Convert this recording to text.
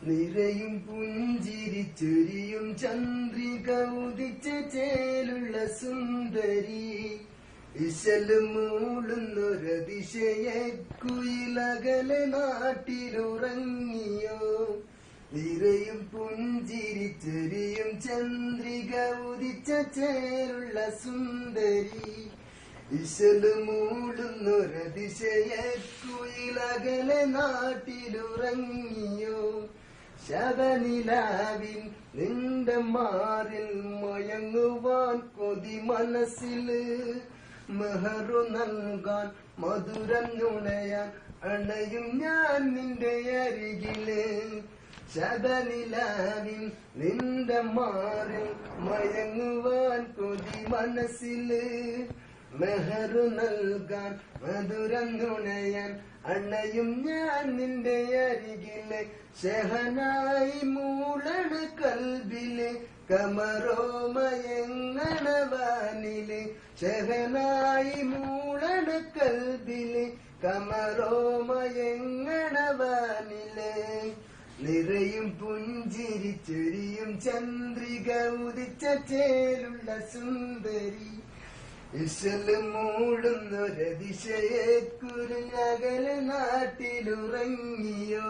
നിറയും പുഞ്ചിരിച്ചൊരിയും ചന്ദ്രിക ഉദിച്ച ചേലുള്ള സുന്ദരി ഇശല് മൂളുന്നൊരതിശയക്കുയിലകലെ നാട്ടിലുറങ്ങിയോ നിറയും പുഞ്ചിരിച്ചൊരിയും ചന്ദ്രിക ഉദിച്ച ചേലുള്ള സുന്ദരി ഇശല് മൂളുന്നൊരതിശയക്കുയിലകലെ നാട്ടിലുറങ്ങിയോ ശബനിലാവിൻ നിന്റെ മാറിൽ മയങ്ങുവാൻ കൊതി മനസ്സില് മെഹറു നൽകാൻ മധുരം നുണയാൻ അണയും ഞാൻ നിന്റെ അരികില് ശബനിലാവിൻ നിന്റെ മാറിൽ മയങ്ങുവാൻ കൊതി മനസ്സില് മെഹറു നൽകാൻ മധുരം നുണയാൻ അണയും ഞാൻ നിന്റെ അരികിലെ ഷഹനായി മൂളണ കൽബിലെ കമറോമയങ്ങണ വാനിലെ ഷഹനായി മൂളണ കൽബിലെ കമറോമയങ്ങണ വാനിലെ നിറയും പുഞ്ചിരിച്ചൊരിയും ചന്ദ്രിക ഉദിച്ച ചേലുള്ള സുന്ദരി ഇശല് മൂളുന്നൊരതിശയക്കുരുന്നകലെ നാട്ടിലുറങ്ങിയോ